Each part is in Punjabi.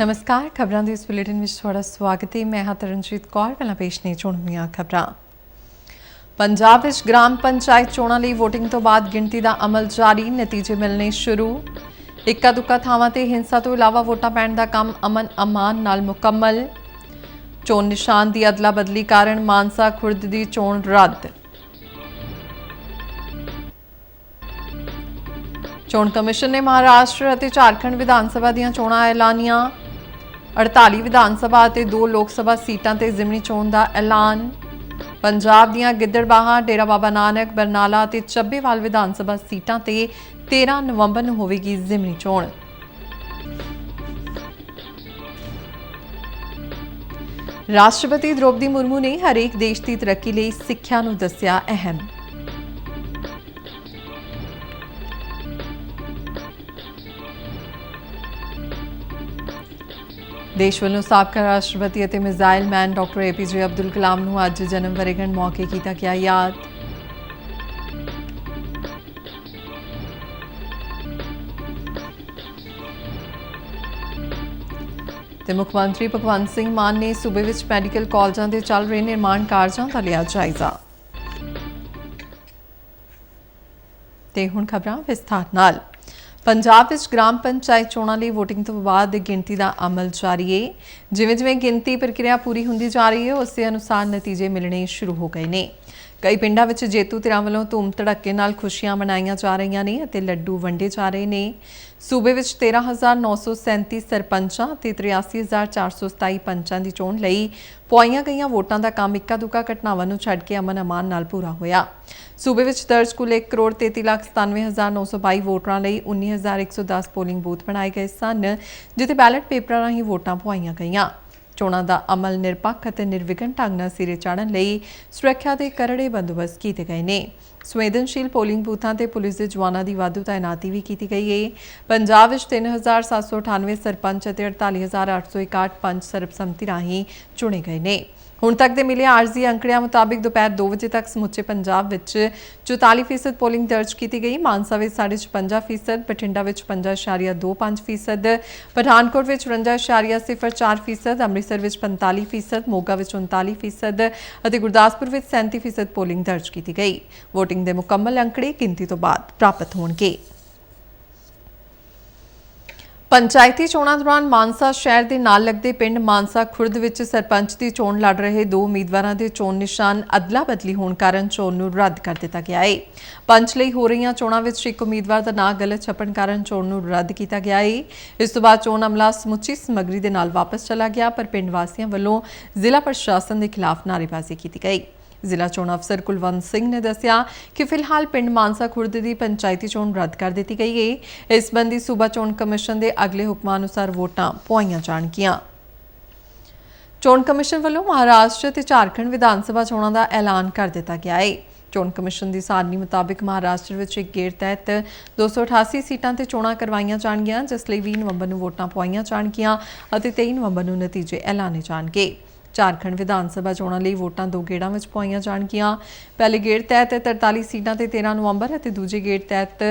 नमस्कार। खबरों के इस बुलेटिन में थोड़ा स्वागत है। मैं हाँ तरनजीत कौर। पहला पेश ने चुणवीਆਂ खबरां। पंजाब विच ग्राम पंचायत चोणां लई वोटिंग तो बाद गिणती का अमल जारी, नतीजे मिलने शुरू। इक्का दुक्का थावां ते हिंसा तो इलावा वोटां पैण दा काम अमन अमान नाल मुकम्मल। चोण निशान की अदला बदली कारण मानसा खुर्द की चोण रद्द। चोण कमिशन ने महाराष्ट्र और झारखंड विधानसभा दीआं चोणां ऐलानियां। 48 विधानसभा और 2 लोक सभा सीटां ते जिमनी चोण का ऐलान। पंजाब दीआं गिद्दड़बाहा, डेरा बाबा नानक, बरनाला और ਚੱਬੇਵਾਲ विधानसभा सीटां ते 13 नवंबर नूं होवेगी जिमनी चोण। राष्ट्रपति द्रौपदी मुर्मू ने हरेक देश की तरक्की लई सिੱਖਿਆ नूं दस्सिया अहम। देश वालों साबका राष्ट्रपति और missile man doctor APJ Abdul Kalam नूं अज जन्म वरेगंढ मौके कीता गया याद। मुख्यमंत्री भगवंत सिंह मान ने सूबे विच मैडिकल कॉलेजों के चल रहे निर्माण कार्यों का लिया जायजा। ते हुण खबरां विस्तार नाल। पंजाब विच ग्राम पंचायत चोणां लई वोटिंग तो बाद गिणती का अमल जारी है। जिवें जिवें गिणती प्रक्रिया पूरी होंदी जा रही है, उस अनुसार नतीजे मिलने शुरू हो गए हैं। कई पिंडां विच जेतू धिरां वल्लों धूम धड़के नाल खुशियां मनाईयां जा रही ने अते लड्डू वंडे जा रहे हैं। सूबे विच 13,937 सरपंचां ते 83,427 पंचां की चोण लई पुआईयां गईयां वोटां का काम इक्का दुक्का घटनावां नूं छड्ड के अमन अमान नाल पूरा होया। सूबे विच दर्ज कुल 1,33,97,922 वोटरां लई 19,110 पोलिंग बूथ बनाए गए सन, जिथे बैलेट पेपरां राहीं वोटां पुआईयां गईयां। चोणां दा अमल निरपक्ष अते निर्विघन ढंग नाल सिरे चाढ़न लई सुरक्षा के करड़े बंदोबस्त किए गए ने। संवेदनशील पोलिंग बूथां ते पुलिस के जवानों की वाधू तैनाती भी की गई है। पंजाब विच 3,798 सरपंच अते 48,861 पंच सर्बसम्मति राहीं चुने गए ने। हुण तक दे मिले आरजी अंकड़ियां मुताबिक दोपहर 2 बजे तक समुचे पंजाब विच 44% पोलिंग दर्ज की गई। मानसा विच 56.55%, बठिंडा विच 55.25%, पठानकोट विच 54.04%, अमृतसर विच 45%, मोगा विच 39% अते गुरदासपुर विच 37% पोलिंग दर्ज की गई। वोटिंग के मुकम्मल अंकड़े गिनती तो बाद प्राप्त होणगे। पंचायती चोणां दौरान मानसा शहर के नाल लगते पिंड मानसा खुर्द विच सरपंच की चोण लड़ रहे 2 उम्मीदवारों के चोण निशान अदला बदली होने कारण चोण नूं रद्द कर दिता गया है। पंच लई हो रही चोणां विच एक उम्मीदवार का नाम गलत छपण कारण चोण नूं रद्द किया गया है। इस तो बाद चोण अमला समुची समग्री के नाल वापस चला गया, पर पिंड वासियों वालों जिला प्रशासन के खिलाफ नारेबाजी की गई। जिला चोण अफसर कुलवंत सिंह ने दस्सिया कि फिलहाल पिंड मानसा खुर्द की पंचायती चोण रद्द कर दी गई है। इस संबंधी सूबा चोण कमिशन के अगले हुक्मां अनुसार वोटां पुआईयां जाणगियां। चोण कमिशन वालों महाराष्ट्र ते झारखंड विधानसभा चोणां का ऐलान कर दिता गया है। चोण कमिशन की सारणी मुताबिक महाराष्ट्र में एक गेड़ तहत 288 सीटां ते चोणां करवाईयां जाणगियां, जिस लई 20 नवंबर नूं वोटां पुआईयां जाणगियां अते 23 नवंबर नूं नतीजे ऐलाने जाणगे। झारखंड विधानसभा चोणां लई वोटां 2 गेड़ां विच पुआईयां जाणगियां। पहले गेड़ तहत 43 सीटां ते 13 नवंबर अते दूजे गेड़ तहत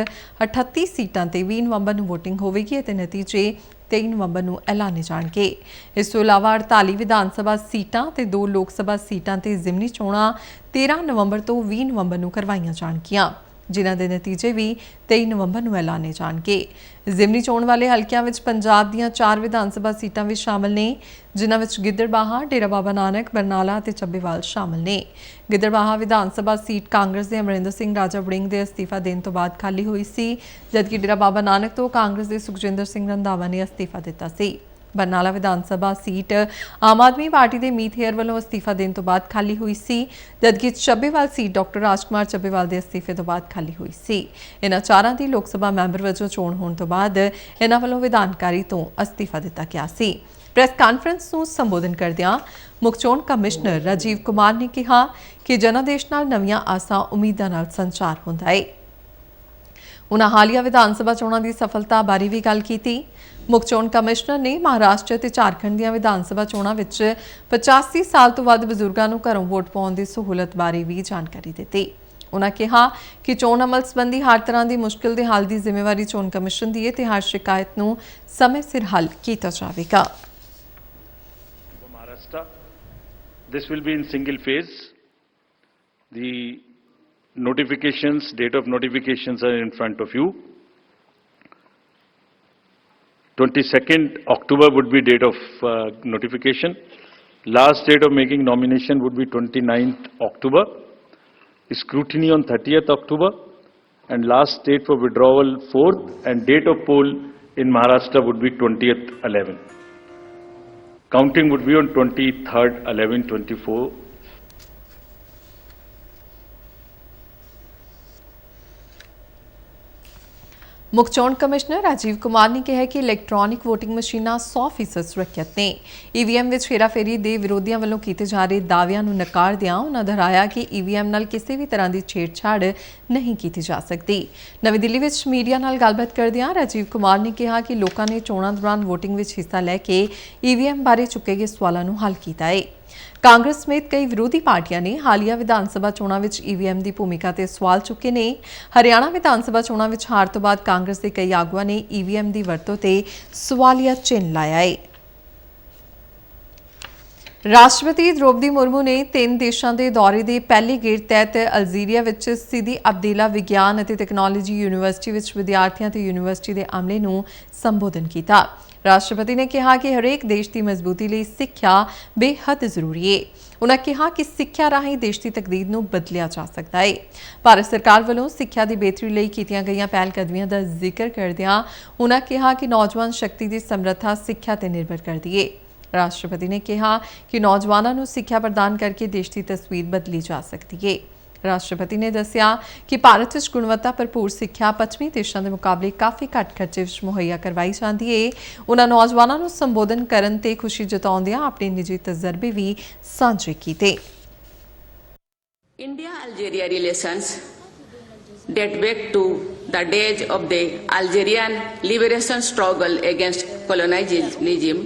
38 सीटां ते 20 नवंबर नूं वोटिंग होवेगी अते नतीजे 23 नवंबर नूं ऐलाने जाणगे। इस तों इलावा 48 विधानसभा सीटां ते 2 लोक सभा सीटां ते जिमनी चोणां 13 नवंबर तो 20 नवंबर नूं करवाईयां जाणगियां, जिन्हां दे नतीजे भी 23 नवंबर नूं ऐलाने जाणगे। जिमनी चोण वाले हलकियां विच पंजाब दीआं 4 विधानसभा सीटां भी शामिल ने, जिन्हां विच गिद्दड़बाहा, डेरा बाबा नानक, बरनाला अते ਚੱਬੇਵਾਲ शामिल ने। गिद्दड़बाहा विधानसभा सीट कांग्रेस के अमरिंदर सिंह राजा वड़िंग के अस्तीफा देने तो बाद खाली हुई सी, जबकि डेरा बाबा नानक तो कांग्रेस के सुखजिंदर सिंह रंधावा ने अस्तीफा दिता सी। बरनाला विधानसभा सीट आम आदमी पार्टी के मीत हेयर वालों अस्तीफा देने तो बाद खाली हुई सी, जबकि ਚੱਬੇਵਾਲ सीट डॉक्टर राजकुमार ਚੱਬੇਵਾਲ के अस्तीफे तो बाद खाली हुई सी। इन्हां चारां दी लोक सभा मैंबर वजों चोण होने तो बाद इन्हां वालों विधानकारी तो अस्तीफा दिता गया सी। प्रेस कानफ्रेंस को संबोधन करदिआं मुख चोण कमिश्नर राजीव कुमार ने कहा कि जनादेश नाल नवीआं आसां उम्मीदां नाल संचार हुंदा है। उन्हां हालिया विधानसभा चोणां की सफलता बारे भी गल की। मुख चोण कमिश्नर ने महाराष्ट्र ते झारखंड दीआं विधानसभा चोणां विच 85 साल तो वध बजुर्गां नूं घरों वोट पाउण दी सहूलत बारे भी जानकारी दित्ती। ਉਨ੍ਹਾਂ ਕਿਹਾ ਕਿ ਚੋਣ ਅਮਲ ਸੰਬੰਧੀ ਹਰ ਤਰ੍ਹਾਂ ਦੀ ਮੁਸ਼ਕਿਲ ਦੇ ਹੱਲ ਦੀ ਜ਼ਿੰਮੇਵਾਰੀ ਚੋਣ ਕਮਿਸ਼ਨ ਦੀ ਹੈ ਤੇ ਹਰ ਸ਼ਿਕਾਇਤ ਨੂੰ ਸਮੇਂ ਸਿਰ ਹੱਲ ਕੀਤਾ ਜਾਵੇਗਾ। Maharashtra, this will be in single phase. The notifications, date of notifications are in front of you. 22nd October would be date of notification. Last date of making nomination would be 29th October. Scrutiny on 30th October. And last date for withdrawal 4th. And date of poll in Maharashtra would be 20th 11. Counting would be on 23rd 11/24. ਮੁੱਖ ਚੋਣ ਕਮਿਸ਼ਨਰ ਰਾਜੀਵ ਕੁਮਾਰ ਨੇ ਕਿਹਾ ਕਿ ਇਲੈਕਟ੍ਰੋਨਿਕ VOTING ਮਸ਼ੀਨਾਂ 100% ਸੁਰੱਖਿਅਤ ਨੇ। EVM ਵਿੱਚ ਹੇਰਾਫੇਰੀ ਦੇ ਵਿਰੋਧੀਆਂ ਵੱਲੋਂ ਕੀਤੇ ਜਾ ਰਹੇ ਦਾਅਵਿਆਂ ਨੂੰ ਨਕਾਰਦਿਆਂ ਉਨ੍ਹਾਂ ਦੁਹਰਾਇਆ ਕਿ EVM ਨਾਲ ਕਿਸੇ ਵੀ ਤਰ੍ਹਾਂ ਦੀ ਛੇੜਛਾੜ ਨਹੀਂ ਕੀਤੀ ਜਾ ਸਕਦੀ। ਨਵੀਂ ਦਿੱਲੀ ਵਿੱਚ ਮੀਡੀਆ ਨਾਲ ਗੱਲਬਾਤ ਕਰਦਿਆਂ ਰਾਜੀਵ ਕੁਮਾਰ ਨੇ ਕਿਹਾ ਕਿ ਲੋਕਾਂ ਨੇ ਚੋਣਾਂ ਦੌਰਾਨ VOTING ਵਿੱਚ ਹਿੱਸਾ ਲੈ ਕੇ EVM ਬਾਰੇ ਚੁੱਕੇ ਗਏ ਸਵਾਲਾਂ ਨੂੰ ਹੱਲ ਕੀਤਾ ਹੈ। ਕਾਂਗਰਸ ਸਮੇਤ ਕਈ ਵਿਰੋਧੀ ਪਾਰਟੀਆਂ ਨੇ ਹਾਲੀਆ ਵਿਧਾਨ ਸਭਾ ਚੋਣਾਂ ਵਿੱਚ EVM ਦੀ ਭੂਮਿਕਾ ਤੇ ਸਵਾਲ ਚੁੱਕੇ ਨੇ। ਹਰਿਆਣਾ ਵਿਧਾਨ ਸਭਾ ਚੋਣਾਂ ਵਿੱਚ ਹਾਰ ਤੋਂ ਬਾਅਦ ਕਾਂਗਰਸ ਦੇ ਕਈ ਆਗੂਆਂ ਨੇ EVM ਦੀ ਵਰਤੋਂ ਤੇ ਸਵਾਲੀਆ ਚਿੰਨ੍ਹ ਲਾਇਆ ਹੈ। ਰਾਸ਼ਟਰਪਤੀ ਦ੍ਰੋਪਦੀ ਮੁਰਮੂ ਨੇ 3 ਦੇਸ਼ਾਂ ਦੇ ਦੌਰੇ ਦੇ ਪਹਿਲੇ ਗੇੜ ਤਹਿਤ ਅਲਜੀਰੀਆ ਵਿੱਚ ਸਿਦੀ ਅਬਦੇਲਾ ਵਿਗਿਆਨ ਅਤੇ ਤਕਨਾਲੋਜੀ ਯੂਨੀਵਰਸਿਟੀ ਵਿੱਚ ਵਿਦਿਆਰਥੀਆਂ ਤੇ ਯੂਨੀਵਰਸਿਟੀ ਦੇ ਅਮਲੇ ਨੂੰ ਸੰਬੋਧਨ ਕੀਤਾ। ਰਾਸ਼ਟਰਪਤੀ ਨੇ ਕਿਹਾ ਕਿ ਹਰੇਕ ਦੇਸ਼ ਦੀ ਮਜ਼ਬੂਤੀ ਲਈ ਸਿੱਖਿਆ ਬੇਹੱਦ ਜ਼ਰੂਰੀ ਹੈ। ਉਨ੍ਹਾਂ ਕਿਹਾ ਕਿ ਸਿੱਖਿਆ ਰਾਹੀਂ ਦੇਸ਼ ਦੀ ਤਕਦੀਰ ਨੂੰ ਬਦਲਿਆ ਜਾ ਸਕਦਾ ਹੈ। ਭਾਰਤ ਸਰਕਾਰ ਵੱਲੋਂ ਸਿੱਖਿਆ ਦੀ ਬਿਹਤਰੀ ਲਈ ਕੀਤੀਆਂ ਗਈਆਂ ਪਹਿਲਕਦਮੀਆਂ ਦਾ ਜ਼ਿਕਰ ਕਰਦਿਆਂ ਉਨ੍ਹਾਂ ਕਿਹਾ ਕਿ ਨੌਜਵਾਨ ਸ਼ਕਤੀ ਦੀ ਸਮਰੱਥਾ ਸਿੱਖਿਆ ਤੇ ਨਿਰਭਰ ਕਰਦੀ ਹੈ। ਰਾਸ਼ਟਰਪਤੀ ਨੇ ਕਿਹਾ ਕਿ ਨੌਜਵਾਨਾਂ ਨੂੰ ਸਿੱਖਿਆ ਪ੍ਰਦਾਨ ਕਰਕੇ ਦੇਸ਼ ਦੀ ਤਸਵੀਰ ਬਦਲੀ ਜਾ ਸਕਦੀ ਹੈ। ਰਾਸ਼ਟਰਪਤੀ ਨੇ ਦੱਸਿਆ ਕਿ ਭਾਰਤ ਵਿੱਚ ਗੁਣਵੱਤਾ ਭਰਪੂਰ ਸਿੱਖਿਆ ਪੱਛਮੀ ਦੇਸ਼ਾਂ ਦੇ ਮੁਕਾਬਲੇ ਕਾਫੀ ਘੱਟ ਖਰਚੇ ਵਿੱਚ ਮੁਹੱਈਆ ਕਰਵਾਈ ਜਾਂਦੀ ਹੈ। ਉਨ੍ਹਾਂ ਨੌਜਵਾਨਾਂ ਨੂੰ ਸੰਬੋਧਨ ਕਰਨ ਤੇ ਖੁਸ਼ੀ ਜਤਾਉਂਦਿਆਂ ਆਪਣੇ ਨਿੱਜੀ ਤਜਰਬੇ ਵੀ ਸਾਂਝੇ ਕੀਤੇ। India-Algeria relations date back to the days of the Algerian liberation struggle against colonialism,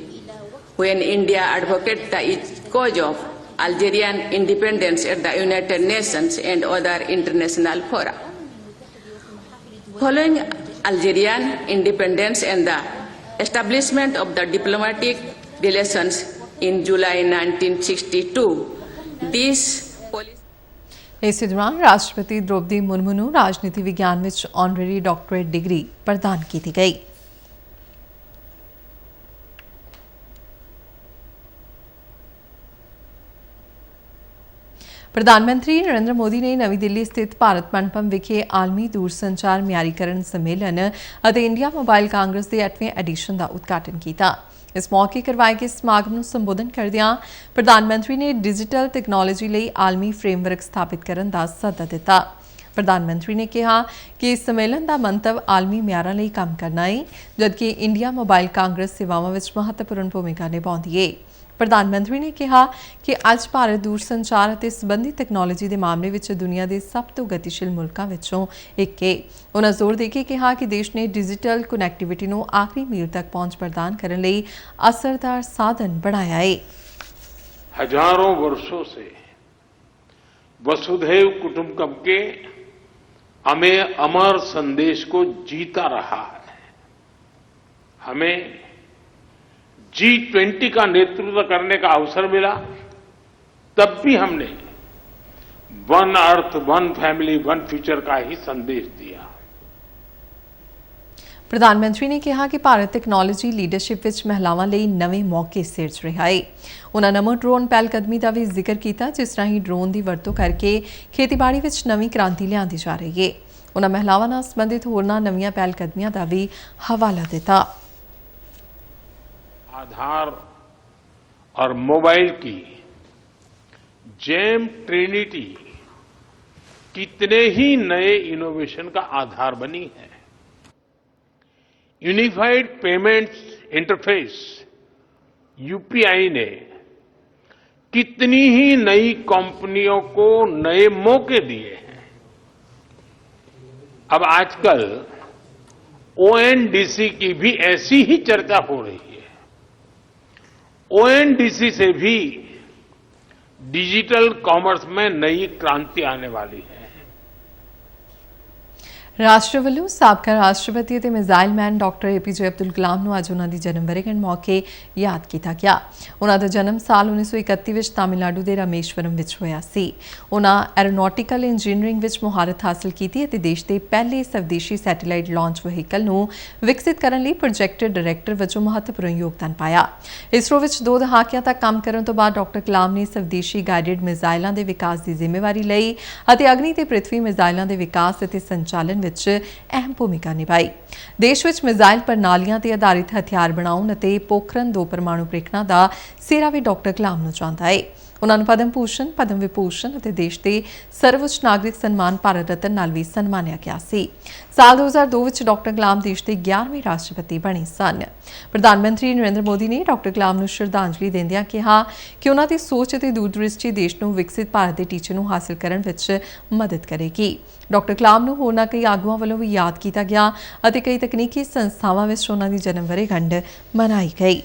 when India advocated the cause of Algerian independence at the United Nations and other international fora. Following Algerian independence and the establishment of the diplomatic relations in July 1962, this ਇਸੇ ਦੌਰਾਨ ਰਾਸ਼ਟਰਪਤੀ ਦ੍ਰੋਪਦੀ ਮੁਰਮੂ ਨੂੰ ਰਾਜਨੀਤੀ ਵਿਗਿਆਨ ਵਿੱਚ ਆਨਰੇਰੀ ਡਾਕਟਰੇਟ ਡਿਗਰੀ ਪ੍ਰਦਾਨ ਕੀਤੀ ਗਈ। ਪ੍ਰਧਾਨ ਮੰਤਰੀ ਨਰਿੰਦਰ ਮੋਦੀ ਨੇ ਨਵੀਂ ਦਿੱਲੀ ਸਥਿਤ ਭਾਰਤ ਮੰਡਪਮ ਵਿਖੇ ਆਲਮੀ ਦੂਰਸੰਚਾਰ ਮਿਆਰੀਕਰਨ ਸੰਮੇਲਨ ਅਤੇ ਇੰਡੀਆ ਮੋਬਾਈਲ ਕਾਂਗਰਸ ਦੇ 8ਵੇਂ ਐਡੀਸ਼ਨ ਦਾ ਉਦਘਾਟਨ ਕੀਤਾ। ਇਸ ਮੌਕੇ ਕਰਵਾਏ ਗਏ ਸਮਾਗਮ ਨੂੰ ਸੰਬੋਧਨ ਕਰਦਿਆਂ ਪ੍ਰਧਾਨ ਮੰਤਰੀ ਨੇ ਡਿਜੀਟਲ ਟੈਕਨੋਲੋਜੀ ਲਈ ਆਲਮੀ ਫਰੇਮਵਰਕ ਸਥਾਪਿਤ ਕਰਨ ਦਾ ਸੱਦਾ ਦਿੱਤਾ। ਪ੍ਰਧਾਨ ਮੰਤਰੀ ਨੇ ਕਿਹਾ ਕਿ ਇਸ ਸੰਮੇਲਨ ਦਾ ਮੰਤਵ ਆਲਮੀ ਮਿਆਰਾਂ ਲਈ ਕੰਮ ਕਰਨਾ ਹੈ, ਜਦਕਿ ਇੰਡੀਆ ਮੋਬਾਈਲ ਕਾਂਗਰਸ ਸੇਵਾਵਾਂ ਵਿੱਚ ਮਹੱਤਵਪੂਰਨ ਭੂਮਿਕਾ ਨਿਭਾਉਂਦੀ ਹੈ। ਪ੍ਰਧਾਨ ਮੰਤਰੀ ਨੇ ਕਿਹਾ ਕਿ ਅੱਜ ਭਾਰਤ ਦੂਰਸੰਚਾਰ ਅਤੇ ਸੰਬੰਧਿਤ ਟੈਕਨੋਲੋਜੀ ਦੇ ਮਾਮਲੇ ਵਿੱਚ ਦੁਨੀਆ ਦੇ ਸਭ ਤੋਂ ਗਤੀਸ਼ੀਲ ਮੁਲਕਾਂ ਵਿੱਚੋਂ ਇੱਕ ਹੈ। ਉਨ੍ਹਾਂ ਜ਼ੋਰ ਦੇ ਕੇ ਕਿਹਾ ਕਿ ਦੇਸ਼ ਨੇ ਡਿਜੀਟਲ ਕਨੈਕਟੀਵਿਟੀ ਨੂੰ ਆਖਰੀ ਮੀਲ ਤੱਕ ਪਹੁੰਚ ਪ੍ਰਦਾਨ ਕਰਨ ਲਈ ਅਸਰਦਾਰ ਸਾਧਨ ਬਣਾਇਆ ਹੈ। हजारों वर्षों से वसुधैव कुटुंबकम के अमर संदेश को जीता रहा है। हमें G20 का नेतृत्व करने का अवसर मिला, तब भी हमने one earth, one family, one future का ही संदेश दिया। ਪ੍ਰਧਾਨ ਮੰਤਰੀ ਨੇ ਕਿਹਾ ਕਿ ਭਾਰਤ ਟੈਕਨੋਲੋਜੀ ਲੀਡਰਸ਼ਿਪ ਵਿੱਚ ਮਹਿਲਾਵਾਂ ਲਈ ਨਵੇਂ ਮੌਕੇ ਸਿਰਜ ਰਿਹਾ ਹੈ। ਉਨ੍ਹਾਂ ਨਮੋ ਡਰੋਨ ਪਹਿਲਕਦਮੀ ਦਾ ਵੀ ਜ਼ਿਕਰ ਕੀਤਾ, ਜਿਸ ਰਾਹੀਂ ਡਰੋਨ ਦੀ ਵਰਤੋਂ ਕਰਕੇ ਖੇਤੀਬਾੜੀ ਵਿੱਚ ਨਵੀਂ ਕ੍ਰਾਂਤੀ ਲਿਆਂਦੀ ਜਾ ਰਹੀ ਹੈ। ਉਨ੍ਹਾਂ ਮਹਿਲਾਵਾਂ ਨਾਲ ਸੰਬੰਧਿਤ ਹੋਰਨਾਂ ਨਵੀਆਂ ਪਹਿਲਕਦਮੀਆਂ ਦਾ ਵੀ ਹਵਾਲਾ ਦਿੱਤਾ। आधार और मोबाइल की जेम ट्रिनिटी कितने ही नए इनोवेशन का आधार बनी है। यूनिफाइड पेमेंट्स इंटरफेस यूपीआई ने कितनी ही नई कंपनियों को नए मौके दिए हैं। अब आजकल ओएनडीसी की भी ऐसी ही चर्चा हो रही है। ओएनडीसी से भी डिजिटल कॉमर्स में नई क्रांति आने वाली है। ਰਾਸ਼ਟਰ ਵੱਲੋਂ ਸਾਬਕਾ ਰਾਸ਼ਟਰਪਤੀ ਅਤੇ ਮਿਜ਼ਾਈਲ ਮੈਨ ਡਾਕਟਰ ਏਪੀਜੇ ਅਬਦੁਲ ਕਲਾਮ ਨੂੰ ਅੱਜ ਉਹਨਾਂ ਦੀ ਜਨਮ ਵਰ੍ਹੇਗੰਢ ਮੌਕੇ ਯਾਦ ਕੀਤਾ ਗਿਆ। ਉਹਨਾਂ ਦਾ ਜਨਮ ਸਾਲ 1931 ਵਿੱਚ ਤਾਮਿਲਨਾਡੂ ਦੇ ਰਾਮੇਸ਼ਵਰਮ ਵਿੱਚ ਹੋਇਆ ਸੀ। ਉਹਨਾਂ ਐਰੋਨੌਟਿਕਲ ਇੰਜੀਨੀਅਰਿੰਗ ਵਿੱਚ ਮੁਹਾਰਤ ਹਾਸਲ ਕੀਤੀ ਅਤੇ ਦੇਸ਼ ਦੇ ਪਹਿਲੇ ਸਵਦੇਸ਼ੀ ਸੈਟੇਲਾਈਟ ਲਾਂਚ ਵਹੀਕਲ ਨੂੰ ਵਿਕਸਿਤ ਕਰਨ ਲਈ ਪ੍ਰੋਜੈਕਟ ਡਾਇਰੈਕਟਰ ਵਜੋਂ ਮਹੱਤਵਪੂਰਨ ਯੋਗਦਾਨ ਪਾਇਆ। ਇਸਰੋ ਵਿੱਚ 2 ਦਹਾਕਿਆਂ ਤੱਕ ਕੰਮ ਕਰਨ ਤੋਂ ਬਾਅਦ ਡਾਕਟਰ ਕਲਾਮ ਨੇ ਸਵਦੇਸ਼ੀ ਗਾਈਡਡ ਮਿਜ਼ਾਈਲਾਂ ਦੇ ਵਿਕਾਸ ਦੀ ਜ਼ਿੰਮੇਵਾਰੀ ਲਈ ਅਤੇ ਅਗਨੀ ਤੇ ਪ੍ਰਿਥਵੀ ਮਿਜ਼ਾਈਲਾਂ ਦੇ ਵਿਕਾਸ ਅਤੇ ਸੰਚਾਲਨ ਵਿੱਚ ਅਹਿਮ ਭੂਮਿਕਾ ਨਿਭਾਈ। ਦੇਸ਼ ਵਿੱਚ ਮਿਜ਼ਾਈਲ ਪ੍ਰਣਾਲੀਆਂ ਤੇ ਆਧਾਰਿਤ ਹਥਿਆਰ ਬਣਾਉਣ ਅਤੇ ਪੋਖਰਨ 2 ਪਰਮਾਣੂ ਪ੍ਰੀਖਣਾ ਦਾ ਸਿਹਰਾ ਵੀ ਡਾਕਟਰ ਕਲਾਮ ਨੂੰ ਜਾਂਦਾ ਹੈ। ਉਹਨਾਂ ਨੂੰ ਪਦਮ ਭੂਸ਼ਣ, ਪਦਮ ਵਿਭੂਸ਼ਣ ਅਤੇ ਦੇਸ਼ ਦੇ ਸਰਵਉੱਚ ਨਾਗਰਿਕ ਸਨਮਾਨ ਭਾਰਤ ਰਤਨ ਨਾਲ ਵੀ ਸਨਮਾਨਿਆ ਗਿਆ ਸੀ। ਸਾਲ 2002 ਵਿੱਚ ਡਾਕਟਰ ਕਲਾਮ ਦੇਸ਼ ਦੇ 11ਵੇਂ ਰਾਸ਼ਟਰਪਤੀ ਬਣੇ ਸਨ। ਪ੍ਰਧਾਨ ਮੰਤਰੀ ਨਰਿੰਦਰ ਮੋਦੀ ਨੇ ਡਾਕਟਰ ਕਲਾਮ ਨੂੰ ਸ਼ਰਧਾਂਜਲੀ ਦਿੰਦਿਆਂ ਕਿਹਾ ਕਿ ਉਹਨਾਂ ਦੀ ਸੋਚ ਅਤੇ ਦੂਰਦ੍ਰਿਸ਼ਟੀ ਦੇਸ਼ ਨੂੰ ਵਿਕਸਿਤ ਭਾਰਤ ਦੇ ਟੀਚੇ ਨੂੰ ਹਾਸਲ ਕਰਨ ਵਿੱਚ ਮਦਦ ਕਰੇਗੀ। ਡਾਕਟਰ ਕਲਾਮ ਨੂੰ ਹੋਰਨਾਂ ਕਈ ਆਗੂਆਂ ਵੱਲੋਂ ਵੀ ਯਾਦ ਕੀਤਾ ਗਿਆ ਅਤੇ ਕਈ ਤਕਨੀਕੀ ਸੰਸਥਾਵਾਂ ਵਿੱਚ ਉਹਨਾਂ ਦੀ ਜਨਮ ਵਰ੍ਹੇਗੰਢ ਮਨਾਈ ਗਈ।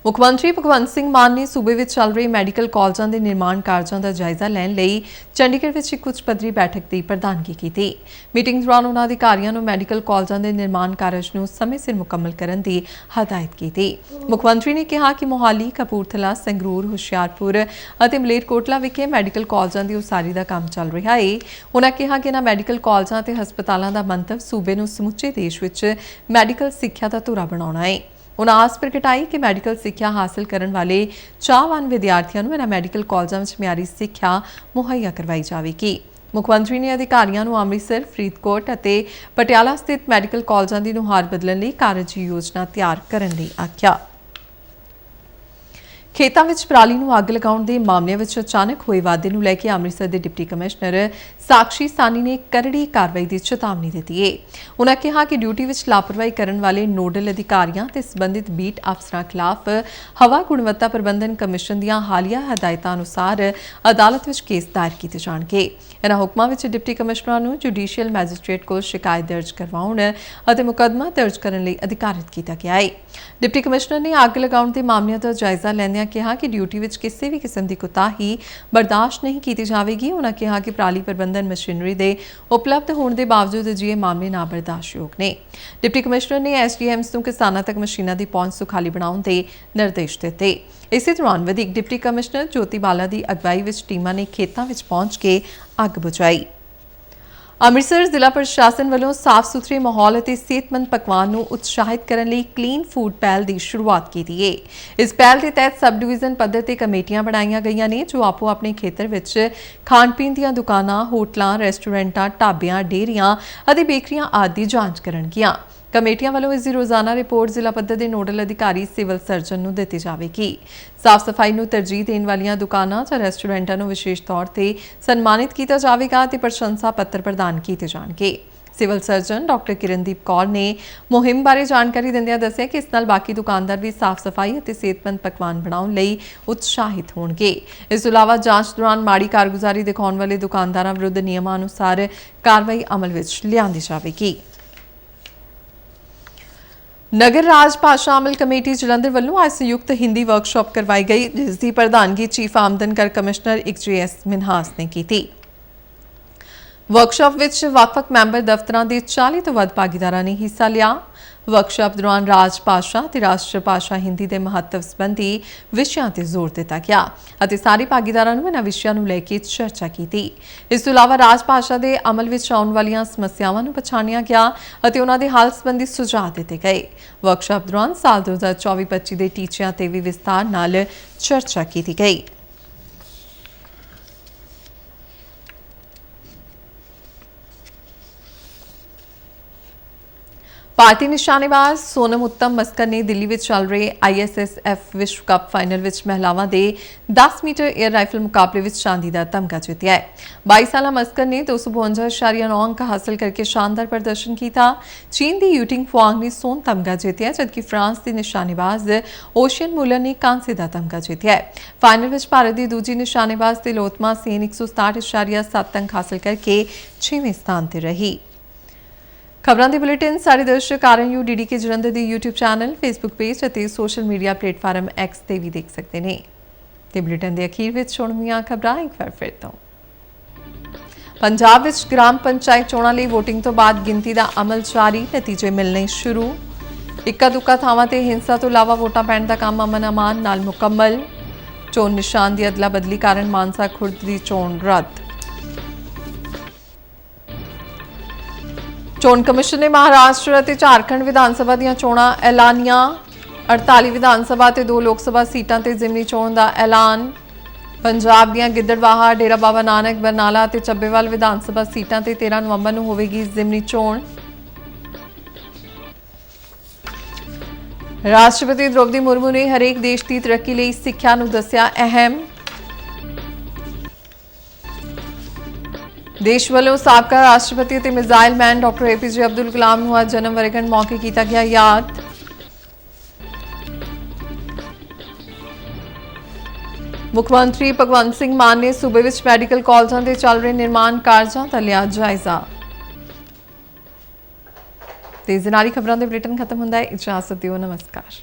ਮੁੱਖ ਮੰਤਰੀ ਭਗਵੰਤ ਸਿੰਘ ਮਾਨ ਨੇ ਸੂਬੇ ਵਿੱਚ ਚੱਲ ਰਹੇ ਮੈਡੀਕਲ ਕਾਲਜਾਂ ਦੇ ਨਿਰਮਾਣ ਕਾਰਜਾਂ ਦਾ ਜਾਇਜ਼ਾ ਲੈਣ ਲਈ ਚੰਡੀਗੜ੍ਹ ਵਿੱਚ ਇੱਕ ਉੱਚ ਪੱਧਰੀ ਬੈਠਕ ਦੀ ਪ੍ਰਧਾਨਗੀ ਕੀਤੀ। ਮੀਟਿੰਗ ਦੌਰਾਨ ਉਹਨਾਂ ਅਧਿਕਾਰੀਆਂ ਨੂੰ ਮੈਡੀਕਲ ਕਾਲਜਾਂ ਦੇ ਨਿਰਮਾਣ ਕਾਰਜ ਨੂੰ ਸਮੇਂ ਸਿਰ ਮੁਕੰਮਲ ਕਰਨ ਦੀ ਹਦਾਇਤ ਕੀਤੀ। ਮੁੱਖ ਮੰਤਰੀ ਨੇ ਕਿਹਾ ਕਿ ਮੋਹਾਲੀ, ਕਪੂਰਥਲਾ, ਸੰਗਰੂਰ, ਹੁਸ਼ਿਆਰਪੁਰ ਅਤੇ ਮਲੇਰਕੋਟਲਾ ਵਿਖੇ ਮੈਡੀਕਲ ਕਾਲਜਾਂ ਦੀ ਉਸਾਰੀ ਦਾ ਕੰਮ ਚੱਲ ਰਿਹਾ ਹੈ। ਉਹਨਾਂ ਕਿਹਾ ਕਿ ਇਹਨਾਂ ਮੈਡੀਕਲ ਕਾਲਜਾਂ ਅਤੇ ਹਸਪਤਾਲਾਂ ਦਾ ਮੰਤਵ ਸੂਬੇ ਨੂੰ ਸਮੁੱਚੇ ਦੇਸ਼ ਵਿੱਚ ਮੈਡੀਕਲ ਸਿੱਖਿਆ ਦਾ ਧੁਰਾ ਬਣਾਉਣਾ ਹੈ। ਉਹਨਾਂ ਆਸ ਪ੍ਰਗਟਾਈ ਕਿ ਮੈਡੀਕਲ ਸਿੱਖਿਆ ਹਾਸਲ ਕਰਨ ਵਾਲੇ ਚਾਹਵਾਨ ਵਿਦਿਆਰਥੀਆਂ ਨੂੰ ਇਹਨਾਂ ਮੈਡੀਕਲ ਕਾਲਜਾਂ ਵਿੱਚ ਮਿਆਰੀ ਸਿੱਖਿਆ ਮੁਹੱਈਆ ਕਰਵਾਈ ਜਾਵੇਗੀ। ਮੁੱਖ ਮੰਤਰੀ ਨੇ ਅਧਿਕਾਰੀਆਂ ਨੂੰ ਅੰਮ੍ਰਿਤਸਰ, ਫਰੀਦਕੋਟ ਅਤੇ ਪਟਿਆਲਾ ਸਥਿਤ ਮੈਡੀਕਲ ਕਾਲਜਾਂ ਦੀ ਨੁਹਾਰ ਬਦਲਣ ਲਈ ਕਾਰਜ ਯੋਜਨਾ ਤਿਆਰ ਕਰਨ ਲਈ ਆਖਿਆ। ਖੇਤਾਂ ਵਿੱਚ ਪਰਾਲੀ ਨੂੰ ਅੱਗ ਲਗਾਉਣ ਦੇ ਮਾਮਲਿਆਂ ਵਿੱਚ ਅਚਾਨਕ ਹੋਏ ਵਾਧੇ ਨੂੰ ਲੈ ਕੇ ਅੰਮ੍ਰਿਤਸਰ ਦੇ ਡਿਪਟੀ ਕਮਿਸ਼ਨਰ ਸਾਕਸ਼ੀ ਸਾਨੀ ਨੇ ਕਰੜੀ ਕਾਰਵਾਈ ਦੀ ਚੇਤਾਵਨੀ ਦਿੱਤੀ ਹੈ। ਉਨ੍ਹਾਂ ਕਿਹਾ ਕਿ ਡਿਊਟੀ ਵਿੱਚ ਲਾਪਰਵਾਹੀ ਕਰਨ ਵਾਲੇ ਨੋਡਲ ਅਧਿਕਾਰੀਆਂ ਤੇ ਸੰਬੰਧਿਤ ਬੀਟ ਅਫਸਰਾਂ ਖਿਲਾਫ ਹਵਾ ਗੁਣਵੱਤਾ ਪ੍ਰਬੰਧਨ ਕਮਿਸ਼ਨ ਦੀਆਂ ਹਾਲੀਆ ਹਦਾਇਤਾਂ ਅਨੁਸਾਰ ਅਦਾਲਤ ਵਿੱਚ ਕੇਸ ਦਾਇਰ ਕੀਤੇ ਜਾਣਗੇ। ਇਹਨਾਂ ਹੁਕਮਾਂ ਵਿੱਚ ਡਿਪਟੀ ਕਮਿਸ਼ਨਰਾਂ ਨੂੰ ਜੁਡੀਸ਼ੀਅਲ ਮੈਜਿਸਟ੍ਰੇਟ ਕੋਲ ਸ਼ਿਕਾਇਤ ਦਰਜ ਕਰਵਾਉਣ ਅਤੇ ਮੁਕੱਦਮਾ ਦਰਜ ਕਰਨ ਲਈ ਅਧਿਕਾਰਿਤ ਕੀਤਾ ਗਿਆ ਹੈ। ਡਿਪਟੀ ਕਮਿਸ਼ਨਰ ਨੇ ਅੱਗ ਲਗਾਉਣ ਦੇ ਮਾਮਲਿਆਂ ਦਾ ਜਾਇਜ਼ਾ ਲੈਂਦਿਆਂ ਕਿਹਾ ਕਿ ਡਿਊਟੀ ਵਿੱਚ ਕਿਸੇ ਵੀ ਕਿਸਮ ਦੀ ਕੁਤਾਹੀ ਬਰਦਾਸ਼ਤ ਨਹੀਂ ਕੀਤੀ ਜਾਵੇਗੀ। ਉਨ੍ਹਾਂ ਕਿਹਾ ਕਿ ਪਰਾਲੀ ਪ੍ਰਬੰਧਨ ਮਸ਼ੀਨਰੀ ਦੇ ਉਪਲਬਧ ਹੋਣ ਦੇ ਬਾਵਜੂਦ ਅਜਿਹੇ ਮਾਮਲੇ ਨਾ ਬਰਦਾਸ਼ਤਯੋਗ ਨੇ। ਡਿਪਟੀ ਕਮਿਸ਼ਨਰ ਨੇ ਐਸਡੀਐਮਸ ਨੂੰ ਕਿਸਾਨਾਂ ਤੱਕ ਮਸ਼ੀਨਾਂ ਦੀ ਪਹੁੰਚ ਸੁਖਾਲੀ ਬਣਾਉਣ ਦੇ ਨਿਰਦੇਸ਼ ਦਿੱਤੇ। ਇਸੇ ਦੌਰਾਨ ਵਧੀਕ ਡਿਪਟੀ ਕਮਿਸ਼ਨਰ ਜੋਤੀ ਬਾਲਾ ਦੀ ਅਗਵਾਈ ਵਿੱਚ ਟੀਮਾਂ ਨੇ ਖੇਤਾਂ ਵਿੱਚ ਪਹੁੰਚ ਕੇ ਅੱਗ ਬੁਝਾਈ। ਅੰਮ੍ਰਿਤਸਰ ਜ਼ਿਲ੍ਹਾ ਪ੍ਰਸ਼ਾਸਨ ਵੱਲੋਂ ਸਾਫ਼ ਸੁਥਰੇ ਮਾਹੌਲ ਅਤੇ ਸਿਹਤਮੰਦ ਪਕਵਾਨ ਨੂੰ ਉਤਸ਼ਾਹਿਤ ਕਰਨ ਲਈ ਕਲੀਨ ਫੂਡ ਪਹਿਲ ਦੀ ਸ਼ੁਰੂਆਤ ਕੀਤੀ ਹੈ। ਇਸ ਪਹਿਲ ਦੇ ਤਹਿਤ ਸਬ ਡਿਵੀਜ਼ਨ ਪੱਧਰ ਤੇ ਕਮੇਟੀਆਂ ਬਣਾਈਆਂ ਗਈਆਂ ਨੇ ਜੋ ਆਪੋ ਆਪਣੇ ਖੇਤਰ ਵਿੱਚ ਖਾਣ ਪੀਣ ਦੀਆਂ ਦੁਕਾਨਾਂ, ਹੋਟਲਾਂ, ਰੈਸਟੋਰੈਂਟਾਂ, ਢਾਬਿਆਂ, ਡੇਅਰੀਆਂ ਅਤੇ ਬੇਕਰੀਆਂ ਆਦਿ ਦੀ ਜਾਂਚ ਕਰਨਗੀਆਂ। ਕਮੇਟੀਆਂ ਵੱਲੋਂ ਇਸ ਦੀ ਰੋਜ਼ਾਨਾ ਰਿਪੋਰਟ ਜ਼ਿਲ੍ਹਾ ਪੱਧਰ ਦੇ ਨੋਡਲ ਅਧਿਕਾਰੀ ਸਿਵਲ ਸਰਜਨ ਨੂੰ ਦਿੱਤੀ ਜਾਵੇਗੀ। ਸਾਫ਼ ਸਫਾਈ ਨੂੰ ਤਰਜੀਹ ਦੇਣ ਵਾਲੀਆਂ ਦੁਕਾਨਾਂ ਜਾਂ ਰੈਸਟੋਰੈਂਟਾਂ ਨੂੰ ਵਿਸ਼ੇਸ਼ ਤੌਰ ਤੇ ਸਨਮਾਨਿਤ ਕੀਤਾ ਜਾਵੇਗਾ ਅਤੇ ਪ੍ਰਸ਼ੰਸਾ ਪੱਤਰ ਪ੍ਰਦਾਨ ਕੀਤੇ ਜਾਣਗੇ। Civil surgeon doctor Kirandeep Kaur ਨੇ ਮੁਹਿੰਮ ਬਾਰੇ ਜਾਣਕਾਰੀ ਦਿੰਦਿਆਂ ਦੱਸਿਆ ਕਿ ਇਸ ਨਾਲ ਬਾਕੀ ਦੁਕਾਨਦਾਰ ਵੀ ਸਾਫ਼ ਸਫਾਈ ਅਤੇ ਸਿਹਤਮੰਦ ਪਕਵਾਨ ਬਣਾਉਣ ਲਈ ਉਤਸ਼ਾਹਿਤ ਹੋਣਗੇ। ਇਸ ਤੋਂ ਇਲਾਵਾ ਜਾਂਚ ਦੌਰਾਨ ਮਾੜੀ ਕਾਰਗੁਜ਼ਾਰੀ ਦਿਖਾਉਣ ਵਾਲੇ ਦੁਕਾਨਦਾਰਾਂ ਵਿਰੁੱਧ ਨਿਯਮਾਂ ਅਨੁਸਾਰ ਕਾਰਵਾਈ ਅਮਲ ਵਿੱਚ ਲਿਆਂਦੀ ਜਾਵੇਗੀ। ਨਗਰ ਰਾਜ ਭਾਸ਼ਾ ਅਮਲ ਕਮੇਟੀ ਜਲੰਧਰ ਵੱਲੋਂ ਅੱਜ ਸੰਯੁਕਤ ਹਿੰਦੀ ਵਰਕਸ਼ਾਪ ਕਰਵਾਈ ਗਈ ਜਿਸ ਦੀ ਪ੍ਰਧਾਨਗੀ ਚੀਫ ਆਮਦਨ ਕਰ ਕਮਿਸ਼ਨਰ JS ਮਿਨਹਾਸ ਨੇ ਕੀਤੀ। ਵਰਕਸ਼ਾਪ ਵਿੱਚ ਵੱਖ-ਵੱਖ ਮੈਂਬਰ ਦਫ਼ਤਰਾਂ ਦੇ 40 ਤੋਂ ਵੱਧ ਭਾਗੀਦਾਰਾਂ ਨੇ ਹਿੱਸਾ ਲਿਆ। ਵਰਕਸ਼ਾਪ ਦੌਰਾਨ ਰਾਜ ਭਾਸ਼ਾ ਤੇ ਰਾਸ਼ਟਰ ਭਾਸ਼ਾ ਹਿੰਦੀ ਦੇ ਮਹੱਤਵ ਸੰਬੰਧੀ ਵਿਸ਼ਿਆਂ ਤੇ ਜ਼ੋਰ ਦਿੱਤਾ ਗਿਆ ਅਤੇ ਸਾਰੇ ਭਾਗੀਦਾਰਾਂ ਨੂੰ ਇਹਨਾਂ ਵਿਸ਼ਿਆਂ ਨੂੰ ਲੈ ਕੇ ਚਰਚਾ ਕੀਤੀ। ਇਸ ਤੋਂ ਇਲਾਵਾ ਰਾਜ ਭਾਸ਼ਾ ਦੇ ਅਮਲ ਵਿੱਚ ਆਉਣ ਵਾਲੀਆਂ ਸਮੱਸਿਆਵਾਂ ਨੂੰ ਪਛਾਣਿਆ ਗਿਆ ਅਤੇ ਉਹਨਾਂ ਦੇ ਹੱਲ ਸੰਬੰਧੀ ਸੁਝਾਅ ਦਿੱਤੇ ਗਏ। ਵਰਕਸ਼ਾਪ ਦੌਰਾਨ ਸਾਲ 2024-25 ਦੇ ਟੀਚਿਆਂ ਤੇ ਵੀ ਵਿਸਤਾਰ ਨਾਲ ਚਰਚਾ ਕੀਤੀ ਗਈ। ਭਾਰਤੀ ਨਿਸ਼ਾਨੇਬਾਜ਼ ਸੋਨਮ ਉੱਤਮ ਮਸਕਰ ਨੇ ਦਿੱਲੀ ਵਿੱਚ ਚੱਲ ਰਹੇ ISSF ਵਿਸ਼ਵ ਕੱਪ ਫਾਈਨਲ ਵਿੱਚ ਮਹਿਲਾਵਾਂ ਦੇ 10 ਮੀਟਰ 에ਅਰ ਰਾਈਫਲ ਮੁਕਾਬਲੇ ਵਿੱਚ ਚਾਂਦੀ ਦਾ ਤਮਗਾ ਜਿੱਤਿਆ ਹੈ। 22 ਸਾਲਾ ਮਸਕਰ ਨੇ 252.9 ਅੰਕ ਹਾਸਲ ਕਰਕੇ ਸ਼ਾਨਦਾਰ ਪ੍ਰਦਰਸ਼ਨ ਕੀਤਾ। ਚੀਨ ਦੀ ਯੂਟਿੰਗ ਫੁਆਂਗ ਨੇ ਸੋਨ ਤਮਗਾ ਜਿੱਤਿਆ ਜਦਕਿ ਫਰਾਂਸ ਦੀ ਨਿਸ਼ਾਨੇਬਾਜ਼ ਓਸ਼ੀਅਨ ਮੁਲਰ ਨੇ ਕਾਂਸੇ ਦਾ ਤਮਗਾ ਜਿੱਤਿਆ ਹੈ। ਫਾਈਨਲ ਵਿੱਚ ਭਾਰਤ ਦੀ ਦੂਜੀ ਨਿਸ਼ਾਨੇਬਾਜ਼ ਤਿਲੋਤਮਾ ਸੇਨ 167.7 ਅੰਕ ਹਾਸਲ ਕਰਕੇ 6ਵੇਂ ਸਥਾਨ ਤੇ ਰਹੀ। ਖਬਰਾਂ ਦੇ ਬੁਲੇਟਿਨ ਸਾਰੇ ਦਰਸ਼ਕ RNU DDK ਜਲੰਧਰ ਦੇ YouTube ਚੈਨਲ, Facebook ਪੇਜ ਅਤੇ ਸੋਸ਼ਲ ਮੀਡੀਆ ਪਲੇਟਫਾਰਮ X ਤੇ ਵੀ ਦੇਖ ਸਕਦੇ ਨੇ। ਤੇ ਬੁਲੇਟਿਨ ਦੇ ਅਖੀਰ ਵਿੱਚ ਸੁਣੀਆਂ ਖਬਰਾਂ ਇੱਕ ਵਾਰ ਫਿਰ ਤੋਂ। पंजाब विच ग्राम पंचायत चोणां लई वोटिंग तो बाद गिनती का अमल जारी, नतीजे मिलने शुरू। इक्का दुक्का थावां ते हिंसा तो इलावा वोटां पैण दा काम अमन अमान नाल मुकम्मल। चोण निशान की अदला बदली कारण मानसा खुर्द की चोण रद्द। चोण कमिशन ने महाराष्ट्र और झारखंड विधानसभा दी चोणां ऐलानियां। 48 विधानसभा ते 2 लोक सभा सीटां ते जिमनी चोण का ऐलान। पंजाब दीआं गिद्दड़बाहा, डेरा बाबा नानक, बरनाला ते ਚੱਬੇਵਾਲ विधानसभा सीटां ते 13 नवंबर नूं होवेगी जिमनी चोण। राष्ट्रपति द्रौपदी मुर्मू ने हरेक देश की तरक्की लई सिੱਖਿਆ ਨੂੰ ਦੱਸਿਆ अहम। देश वालों साबका राष्ट्रपति ते missile man doctor APJ Abdul Kalam ਨੂੰ ਅੱਜ जन्म वर्षगंढ मौके किया गया याद। मुख्यमंत्री भगवंत सिंह मान ने सूबे विच मैडिकल कॉलेजों के चल रहे निर्माण कार्यों का लिया जायजा। तेज नारी खबरों के बुलेटिन खत्म होता है। इजाजत दिओ, नमस्कार।